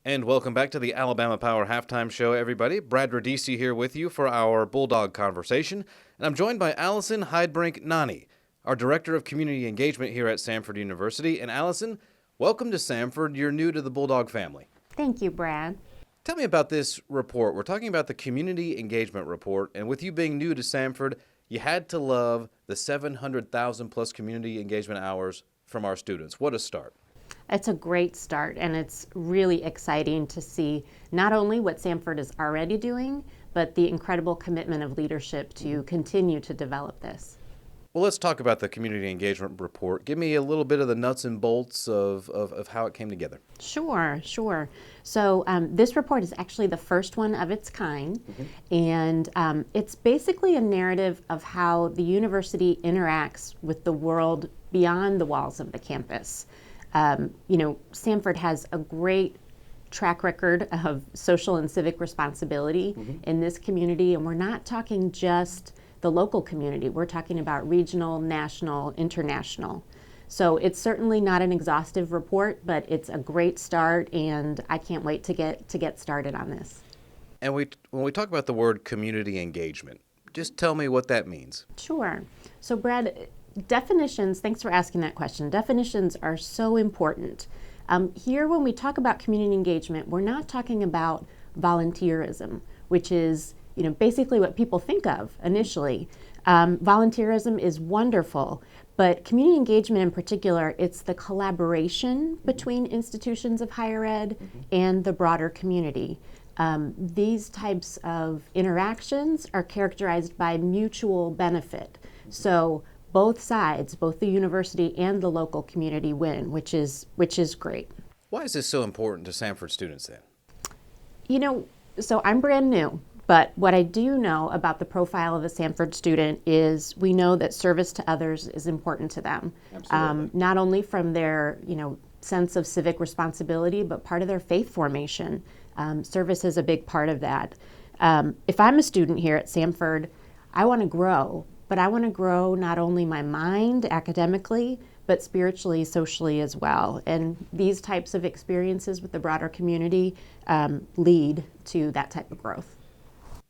And welcome back to the Alabama Power Halftime Show, everybody. Brad Radice here with you for our Bulldog conversation. And I'm joined by Allison Heidbrink Nanni, our Director of Community Engagement here at Samford University. And Allison, welcome to Samford. You're new to the Bulldog family. Thank you, Brad. Tell me about this report. We're talking about the Community Engagement Report. And with you being new to Samford, you had to love the 700,000 plus community engagement hours from our students. What a start. It's a great start, and it's really exciting to see not only what Samford is already doing, but the incredible commitment of leadership to continue to develop this. Well, let's talk about the Community Engagement Report. Give me a little bit of the nuts and bolts of how it came together. Sure. So this report is actually the first one of its kind, and it's basically a narrative of how the university interacts with the world beyond the walls of the campus. Samford has a great track record of social and civic responsibility in this community, and we're not talking just the local community. We're talking about regional, national, international. So it's certainly not an exhaustive report, but it's a great start, and I can't wait to get started on this. And when we talk about the word community engagement, just tell me what that means. Sure. So Brad, definitions, thanks for asking that question. Definitions are so important. Here, when we talk about community engagement, we're not talking about volunteerism, which is basically what people think of initially. Volunteerism is wonderful, but community engagement in particular, it's the collaboration between institutions of higher ed and the broader community. These types of interactions are characterized by mutual benefit. So both sides, both the university and the local community win, which is great. Why is this so important to Sanford students then? So I'm brand new, but what I do know about the profile of a Sanford student is we know that service to others is important to them. Absolutely. Not only from their, sense of civic responsibility, but part of their faith formation. Service is a big part of that. If I'm a student here at Sanford, I want to grow. But I want to grow not only my mind academically, but spiritually, socially as well. And these types of experiences with the broader community lead to that type of growth.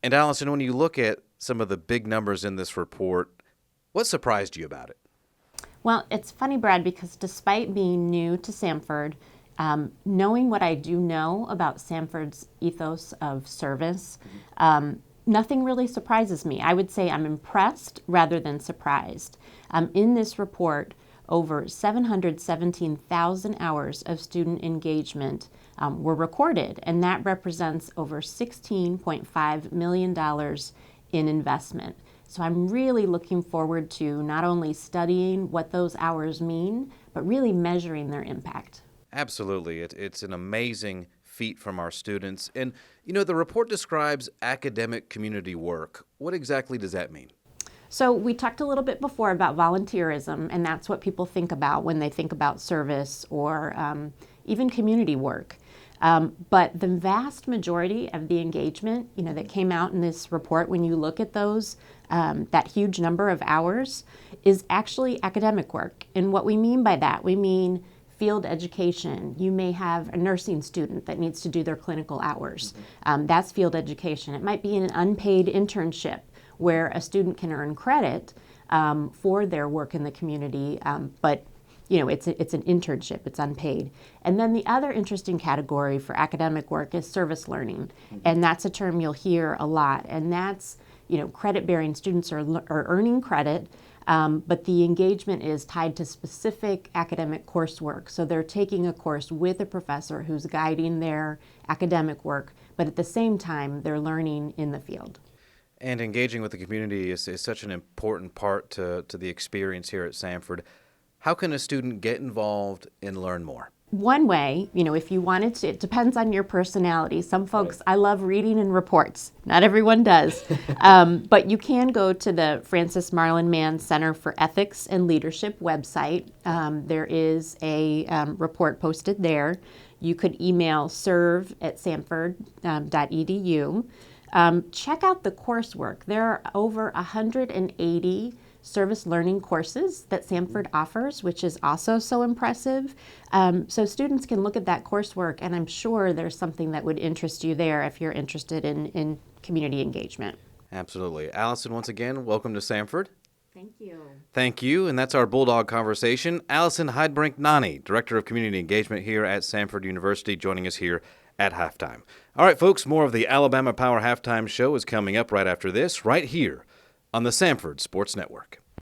And Allison, when you look at some of the big numbers in this report, what surprised you about it? Well, it's funny, Brad, because despite being new to Samford, knowing what I do know about Samford's ethos of service, nothing really surprises me. I would say I'm impressed rather than surprised. In this report, over 717,000 hours of student engagement were recorded, and that represents over $16.5 million in investment. So I'm really looking forward to not only studying what those hours mean, but really measuring their impact. Absolutely. It's an amazing feat from our students. And, the report describes academic community work. What exactly does that mean? So we talked a little bit before about volunteerism, and that's what people think about when they think about service or even community work. But the vast majority of the engagement, that came out in this report, when you look at those, that huge number of hours, is actually academic work. And what we mean by that, we mean field education. You may have a nursing student that needs to do their clinical hours. That's field education. It might be an unpaid internship where a student can earn credit for their work in the community, but it's an internship, it's unpaid. And then the other interesting category for academic work is service learning, and that's a term you'll hear a lot, and that's, credit-bearing students are earning credit, but the engagement is tied to specific academic coursework. So they're taking a course with a professor who's guiding their academic work, but at the same time, they're learning in the field. And engaging with the community is such an important part to the experience here at Samford. How can a student get involved and learn more? One way, if you wanted to, it depends on your personality. Some folks, I love reading and reports. Not everyone does. But you can go to the Francis Marlin Mann Center for Ethics and Leadership website. There is a report posted there. You could email serve@sanford.edu. Check out the coursework. There are over 180 service learning courses that Samford offers, which is also so impressive. So students can look at that coursework, and I'm sure there's something that would interest you there if you're interested in community engagement. Absolutely. Allison, once again, welcome to Sanford. Thank you. Thank you, and that's our Bulldog conversation. Allison Heidbrink Nanni, Director of Community Engagement here at Sanford University, joining us here at halftime. All right, folks, more of the Alabama Power Halftime Show is coming up right after this, right here on the Sanford Sports Network.